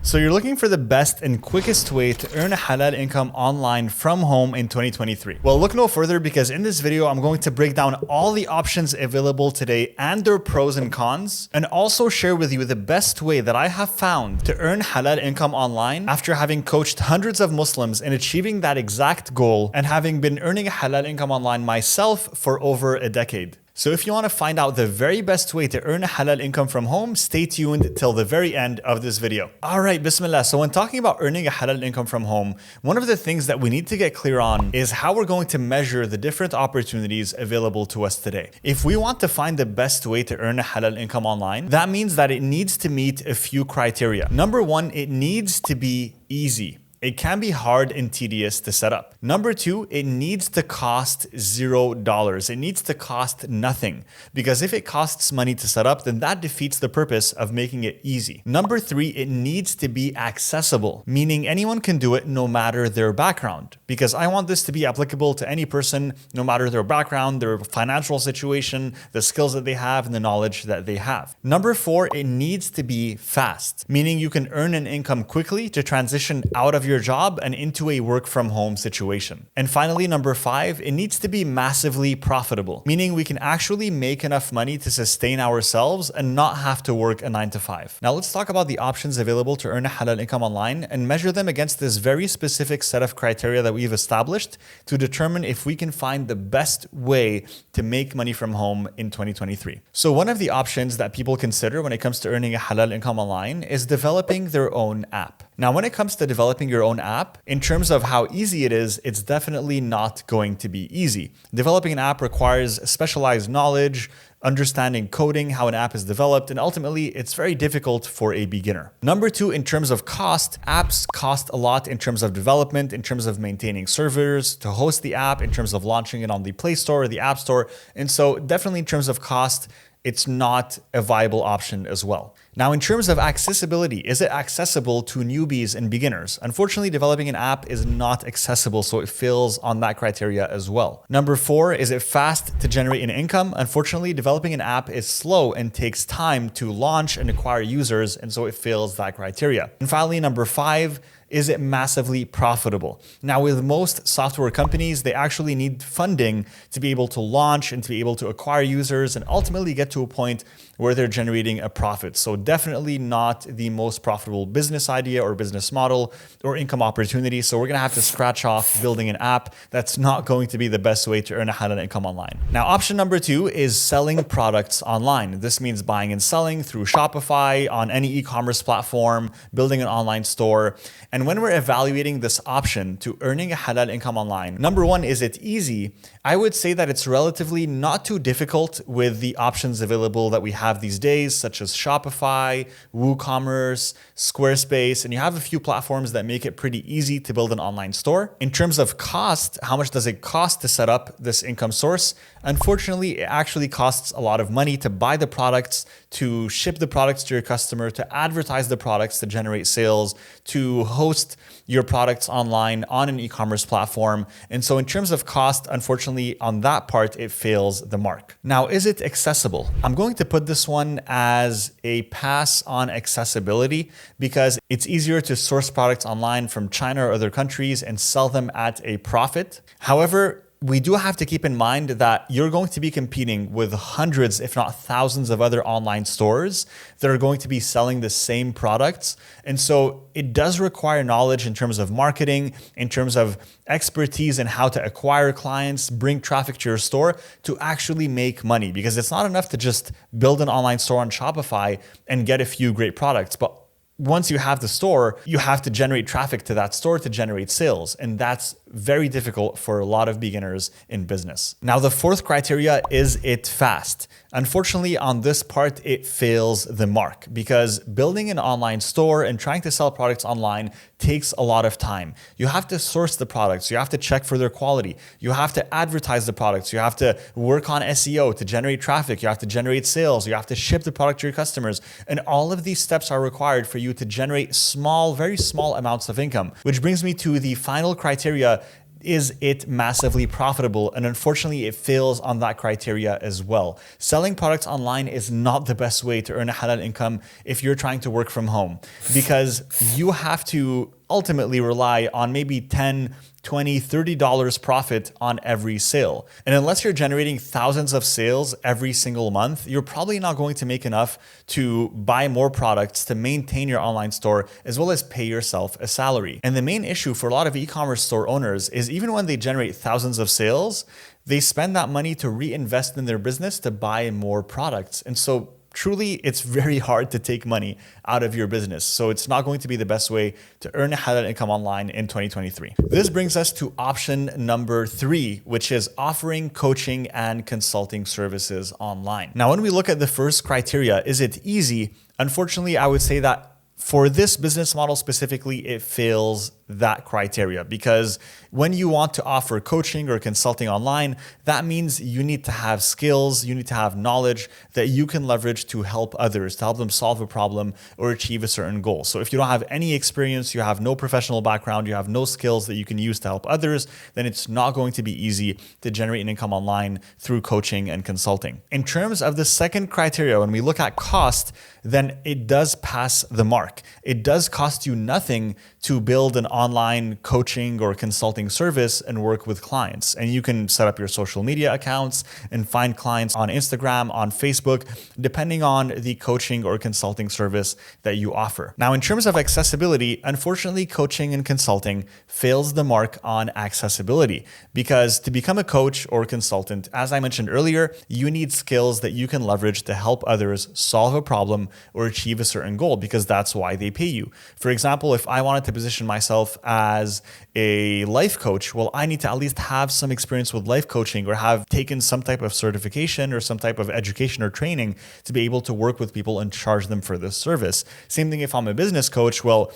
So you're looking for the best and quickest way to earn a halal income online from home in 2023. Well, look no further because in this video, I'm going to break down all the options available today and their pros and cons, and also share with you the best way that I have found to earn halal income online after having coached hundreds of Muslims in achieving that exact goal and having been earning a halal income online myself for over a decade. So if you want to find out the very best way to earn a halal income from home, stay tuned till the very end of this video. All right, bismillah. So when talking about earning a halal income from home, one of the things that we need to get clear on is how we're going to measure the different opportunities available to us today. If we want to find the best way to earn a halal income online, that means that it needs to meet a few criteria. Number one, it needs to be easy. It can be hard and tedious to set up. Number two, it needs to cost $0. It needs to cost nothing, because if it costs money to set up, then that defeats the purpose of making it easy. Number three, it needs to be accessible, meaning anyone can do it no matter their background, because I want this to be applicable to any person, no matter their background, their financial situation, the skills that they have, and the knowledge that they have. Number four, it needs to be fast, meaning you can earn an income quickly to transition out of your job and into a work from home situation. And finally, number five, it needs to be massively profitable, meaning we can actually make enough money to sustain ourselves and not have to work a 9-to-5. Now let's talk about the options available to earn a halal income online and measure them against this very specific set of criteria that we've established to determine if we can find the best way to make money from home in 2023. So one of the options that people consider when it comes to earning a halal income online is developing their own app. Now, when it comes to developing your own app, in terms of how easy it is, it's definitely not going to be easy. Developing an app requires specialized knowledge, understanding coding, how an app is developed, and ultimately it's very difficult for a beginner. Number two, in terms of cost, apps cost a lot in terms of development, in terms of maintaining servers, to host the app, in terms of launching it on the Play Store or the App Store. And so definitely in terms of cost, it's not a viable option as well. Now, in terms of accessibility, is it accessible to newbies and beginners? Unfortunately, developing an app is not accessible, so it fails on that criteria as well. Number four, is it fast to generate an income? Unfortunately, developing an app is slow and takes time to launch and acquire users, and so it fails that criteria. And finally, number five, is it massively profitable? Now, with most software companies, they actually need funding to be able to launch and to be able to acquire users and ultimately get to a point where they're generating a profit. So definitely not the most profitable business idea or business model or income opportunity. So we're gonna have to scratch off building an app. That's not going to be the best way to earn a halal income online. Now, option number two is selling products online. This means buying and selling through Shopify, on any e-commerce platform, building an online store. And when we're evaluating this option to earning a halal income online, number one, is it easy? I would say that it's relatively not too difficult with the options available that we have these days, such as Shopify, WooCommerce, Squarespace, and you have a few platforms that make it pretty easy to build an online store. In terms of cost, how much does it cost to set up this income source? Unfortunately, it actually costs a lot of money to buy the products, to ship the products to your customer, to advertise the products to generate sales, to host your products online on an e-commerce platform. And so in terms of cost, unfortunately, on that part, it fails the mark. Now, is it accessible? I'm going to put this one as a pass on accessibility because it's easier to source products online from China or other countries and sell them at a profit. However, we do have to keep in mind that you're going to be competing with hundreds, if not thousands of other online stores that are going to be selling the same products. And so it does require knowledge in terms of marketing, in terms of expertise in how to acquire clients, bring traffic to your store to actually make money, because it's not enough to just build an online store on Shopify and get a few great products. But once you have the store, you have to generate traffic to that store to generate sales. And that's very difficult for a lot of beginners in business. Now, the fourth criteria is it fast. Unfortunately, on this part, it fails the mark because building an online store and trying to sell products online takes a lot of time. You have to source the products. You have to check for their quality. You have to advertise the products. You have to work on SEO to generate traffic. You have to generate sales. You have to ship the product to your customers. And all of these steps are required for you to generate small, very small amounts of income, which brings me to the final criteria is it massively profitable? And unfortunately, it fails on that criteria as well. Selling products online is not the best way to earn a halal income if you're trying to work from home, because you have to ultimately rely on maybe $10, $20, $30 profit on every sale. And unless you're generating thousands of sales every single month, you're probably not going to make enough to buy more products to maintain your online store, as well as pay yourself a salary. And the main issue for a lot of e-commerce store owners is even when they generate thousands of sales, they spend that money to reinvest in their business to buy more products. And so truly, it's very hard to take money out of your business. So it's not going to be the best way to earn a halal income online in 2023. This brings us to option number 3, which is offering coaching and consulting services online. Now, when we look at the first criteria, is it easy? Unfortunately, I would say that for this business model specifically, it fails that criteria, because when you want to offer coaching or consulting online, that means you need to have skills, you need to have knowledge that you can leverage to help others, to help them solve a problem or achieve a certain goal. So if you don't have any experience, you have no professional background, you have no skills that you can use to help others, then it's not going to be easy to generate an income online through coaching and consulting. In terms of the second criteria, when we look at cost, then it does pass the mark. It does cost you nothing to build an online coaching or consulting service and work with clients. And you can set up your social media accounts and find clients on Instagram, on Facebook, depending on the coaching or consulting service that you offer. Now, in terms of accessibility, unfortunately, coaching and consulting fails the mark on accessibility, because to become a coach or consultant, as I mentioned earlier, you need skills that you can leverage to help others solve a problem or achieve a certain goal, because that's why they pay you. For example, if I wanted to position myself as a life coach, well, I need to at least have some experience with life coaching or have taken some type of certification or some type of education or training to be able to work with people and charge them for this service. Same thing if I'm a business coach, well,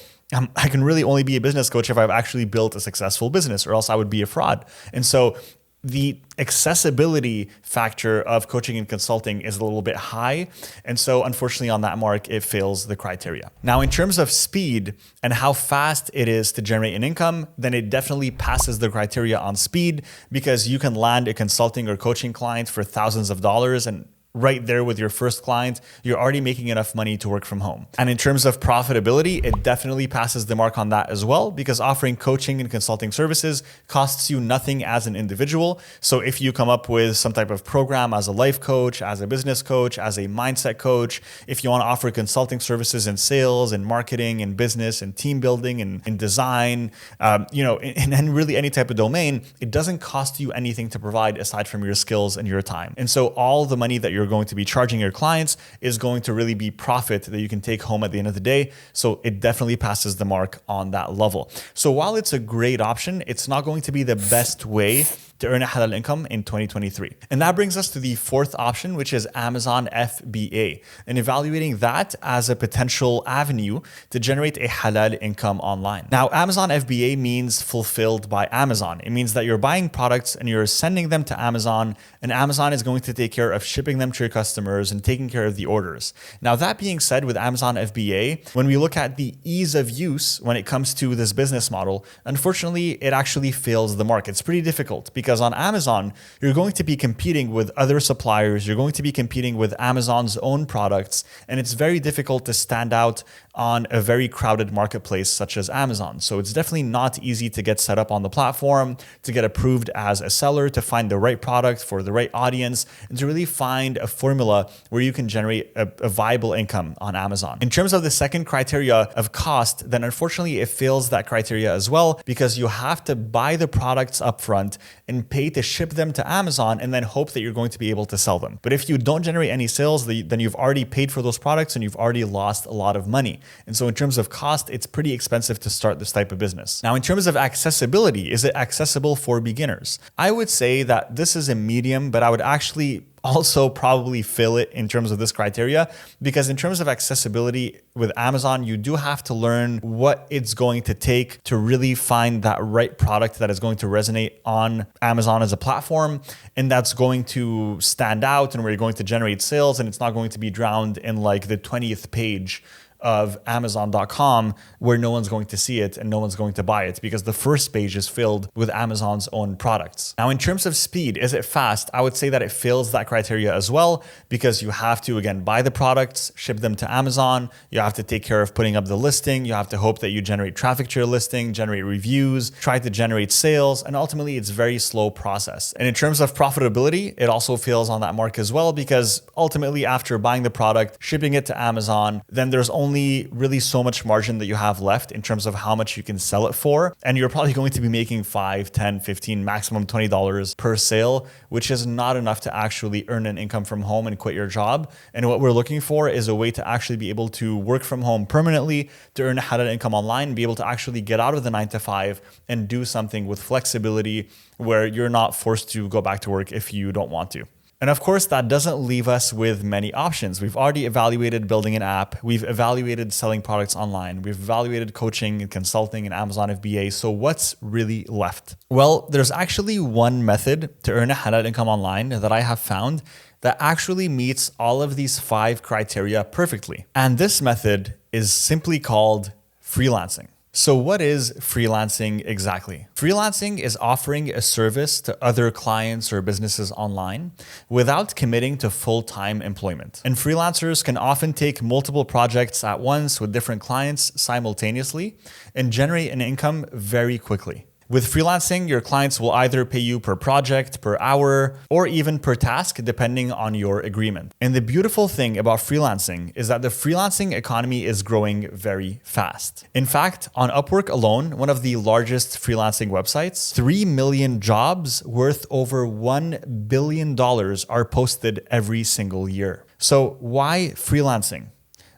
I can really only be a business coach if I've actually built a successful business, or else I would be a fraud. And so the accessibility factor of coaching and consulting is a little bit high. And so unfortunately on that mark, it fails the criteria. Now, in terms of speed and how fast it is to generate an income, then it definitely passes the criteria on speed, because you can land a consulting or coaching client for thousands of dollars, and right there with your first client, you're already making enough money to work from home. And in terms of profitability, it definitely passes the mark on that as well, because offering coaching and consulting services costs you nothing as an individual. So if you come up with some type of program as a life coach, as a business coach, as a mindset coach, if you want to offer consulting services in sales and marketing and business and team building and design, and really any type of domain, it doesn't cost you anything to provide aside from your skills and your time. And so all the money that you're going to be charging your clients is going to really be profit that you can take home at the end of the day. So it definitely passes the mark on that level. So while it's a great option, it's not going to be the best way to earn a halal income in 2023. And that brings us to the fourth option, which is Amazon FBA, and evaluating that as a potential avenue to generate a halal income online. Now, Amazon FBA means fulfilled by Amazon. It means that you're buying products and you're sending them to Amazon, and Amazon is going to take care of shipping them to your customers and taking care of the orders. Now, that being said, with Amazon FBA, when we look at the ease of use when it comes to this business model, unfortunately, it actually fails the mark. It's pretty difficult, because on Amazon, you're going to be competing with other suppliers, you're going to be competing with Amazon's own products, and it's very difficult to stand out on a very crowded marketplace such as Amazon. So it's definitely not easy to get set up on the platform, to get approved as a seller, to find the right product for the right audience, and to really find a formula where you can generate a viable income on Amazon. In terms of the second criteria of cost, then unfortunately it fails that criteria as well, because you have to buy the products upfront and pay to ship them to Amazon and then hope that you're going to be able to sell them. But if you don't generate any sales, then you've already paid for those products and you've already lost a lot of money. And so in terms of cost, it's pretty expensive to start this type of business. Now, in terms of accessibility, is it accessible for beginners? I would say that this is a medium, but I would actually also probably fill it in terms of this criteria, because in terms of accessibility with Amazon, you do have to learn what it's going to take to really find that right product that is going to resonate on Amazon as a platform, and that's going to stand out and where you're going to generate sales, and it's not going to be drowned in like the 20th page of Amazon.com where no one's going to see it and no one's going to buy it because the first page is filled with Amazon's own products. Now, in terms of speed, is it fast? I would say that it fails that criteria as well because you have to, again, buy the products, ship them to Amazon. You have to take care of putting up the listing. You have to hope that you generate traffic to your listing, generate reviews, try to generate sales, and ultimately it's a very slow process. And in terms of profitability, it also fails on that mark as well because ultimately after buying the product, shipping it to Amazon, then there's only really so much margin that you have left in terms of how much you can sell it for. And you're probably going to be making $5, $10, $15, maximum $20 per sale, which is not enough to actually earn an income from home and quit your job. And what we're looking for is a way to actually be able to work from home permanently, to earn a halal income online, and be able to actually get out of the 9 to 5 and do something with flexibility where you're not forced to go back to work if you don't want to. And of course, that doesn't leave us with many options. We've already evaluated building an app. We've evaluated selling products online. We've evaluated coaching and consulting and Amazon FBA. So what's really left? Well, there's actually one method to earn a halal income online that I have found that actually meets all of these 5 criteria perfectly. And this method is simply called freelancing. So what is freelancing exactly? Freelancing is offering a service to other clients or businesses online without committing to full-time employment. And freelancers can often take multiple projects at once with different clients simultaneously and generate an income very quickly. With freelancing, your clients will either pay you per project, per hour, or even per task, depending on your agreement. And the beautiful thing about freelancing is that the freelancing economy is growing very fast. In fact, on Upwork alone, one of the largest freelancing websites, 3 million jobs worth over $1 billion are posted every single year. So why freelancing?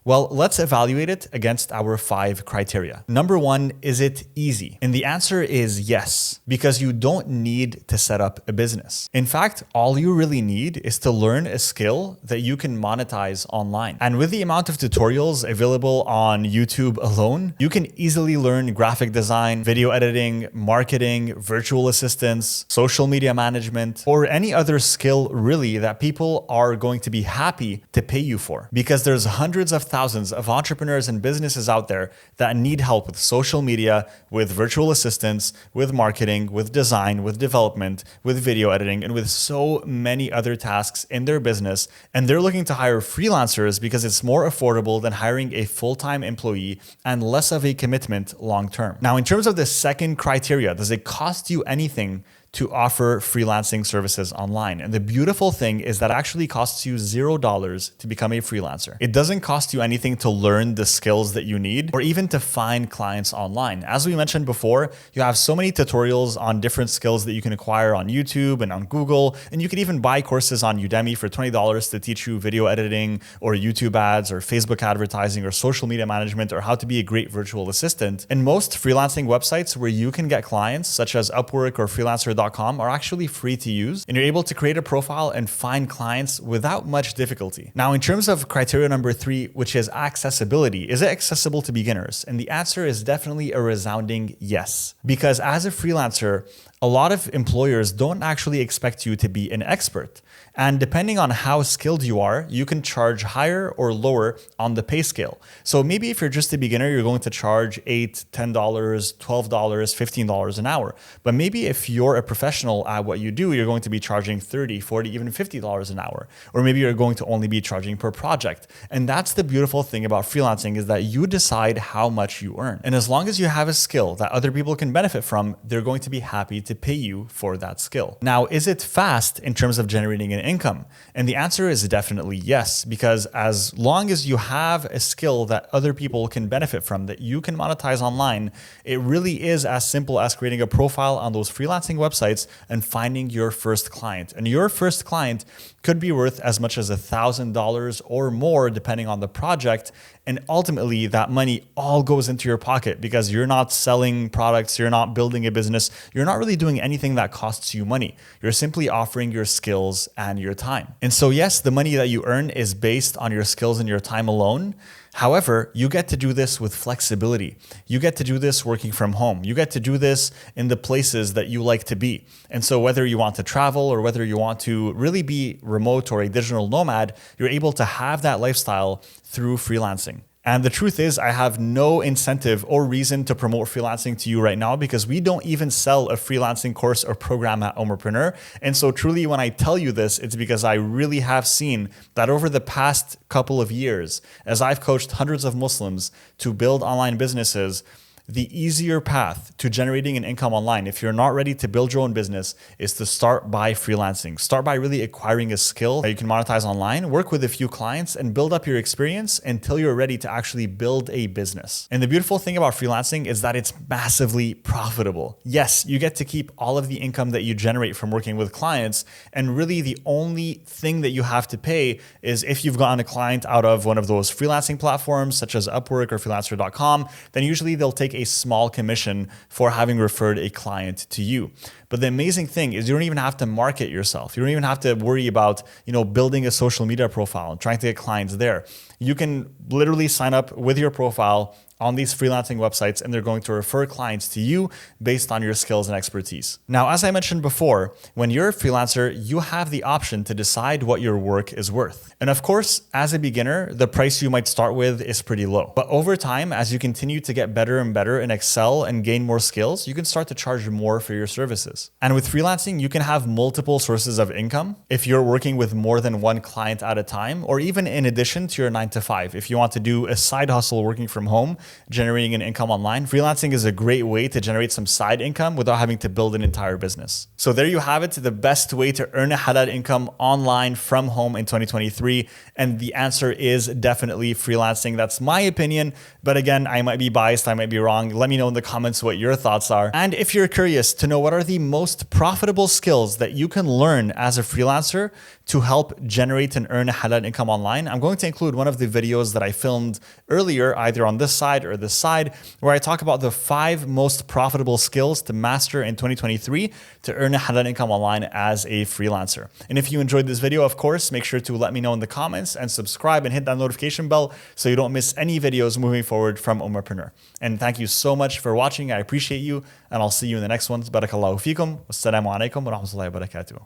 Well, let's evaluate it against our 5 criteria. Number 1, is it easy? And the answer is yes, because you don't need to set up a business. In fact, all you really need is to learn a skill that you can monetize online. And with the amount of tutorials available on YouTube alone, you can easily learn graphic design, video editing, marketing, virtual assistants, social media management, or any other skill really that people are going to be happy to pay you for. Because there's hundreds of thousands of entrepreneurs and businesses out there that need help with social media, with virtual assistants, with marketing, with design, with development, with video editing, and with so many other tasks in their business. And they're looking to hire freelancers because it's more affordable than hiring a full-time employee and less of a commitment long-term. Now, in terms of the second criteria, does it cost you anything to offer freelancing services online? And the beautiful thing is that it actually costs you $0 to become a freelancer. It doesn't cost you anything to learn the skills that you need or even to find clients online. As we mentioned before, you have so many tutorials on different skills that you can acquire on YouTube and on Google, and you can even buy courses on Udemy for $20 to teach you video editing or YouTube ads or Facebook advertising or social media management or how to be a great virtual assistant. And most freelancing websites where you can get clients, such as Upwork or Freelancer.com, are actually free to use, and you're able to create a profile and find clients without much difficulty. Now, in terms of criteria number 3, which is accessibility, is it accessible to beginners? And the answer is definitely a resounding yes. Because as a freelancer, a lot of employers don't actually expect you to be an expert. And depending on how skilled you are, you can charge higher or lower on the pay scale. So maybe if you're just a beginner, you're going to charge $8, $10, $12, $15 an hour. But maybe if you're a professional at what you do, you're going to be charging $30, $40, even $50 an hour. Or maybe you're going to only be charging per project. And that's the beautiful thing about freelancing, is that you decide how much you earn. And as long as you have a skill that other people can benefit from, they're going to be happy to pay you for that skill. Now, is it fast in terms of generating an income? And the answer is definitely yes, because as long as you have a skill that other people can benefit from, that you can monetize online, it really is as simple as creating a profile on those freelancing websites and finding your first client. And your first client could be worth as much as $1,000 or more, depending on the project. And ultimately, that money all goes into your pocket because you're not selling products, you're not building a business, you're not really doing anything that costs you money. You're simply offering your skills and your time. And so yes, the money that you earn is based on your skills and your time alone. However, you get to do this with flexibility. You get to do this working from home. You get to do this in the places that you like to be. And so whether you want to travel or whether you want to really be remote or a digital nomad, you're able to have that lifestyle through freelancing. And the truth is, I have no incentive or reason to promote freelancing to you right now because we don't even sell a freelancing course or program at Omerpreneur. And so truly, when I tell you this, it's because I really have seen that over the past couple of years, as I've coached hundreds of Muslims to build online businesses, the easier path to generating an income online, if you're not ready to build your own business, is to start by freelancing. Start by really acquiring a skill that you can monetize online, work with a few clients, and build up your experience until you're ready to actually build a business. And the beautiful thing about freelancing is that it's massively profitable. Yes, you get to keep all of the income that you generate from working with clients, and really the only thing that you have to pay is if you've gotten a client out of one of those freelancing platforms such as Upwork or freelancer.com, then usually they'll take a small commission for having referred a client to you. But the amazing thing is you don't even have to market yourself. You don't even have to worry about, building a social media profile and trying to get clients there. You can literally sign up with your profile on these freelancing websites, and they're going to refer clients to you based on your skills and expertise. Now, as I mentioned before, when you're a freelancer, you have the option to decide what your work is worth. And of course, as a beginner, the price you might start with is pretty low. But over time, as you continue to get better and better and excel and gain more skills, you can start to charge more for your services. And with freelancing, you can have multiple sources of income if you're working with more than one client at a time, or even in addition to your 9-to-5. If you want to do a side hustle working from home, generating an income online, freelancing is a great way to generate some side income without having to build an entire business. So there you have it, the best way to earn a halal income online from home in 2023. And the answer is definitely freelancing. That's my opinion. But again, I might be biased, I might be wrong. Let me know in the comments what your thoughts are. And if you're curious to know what are the most profitable skills that you can learn as a freelancer to help generate and earn a halal income online, I'm going to include one of the videos that I filmed earlier, either on this side or this side, where I talk about the 5 most profitable skills to master in 2023 to earn a halal income online as a freelancer. And if you enjoyed this video, of course, make sure to let me know in the comments and subscribe and hit that notification bell so you don't miss any videos moving forward from Omerpreneur. And thank you so much for watching. I appreciate you, and I'll see you in the next ones. Barakallahu feekum. Wassalamu alaikum wa rahmatullahi wa barakatuh.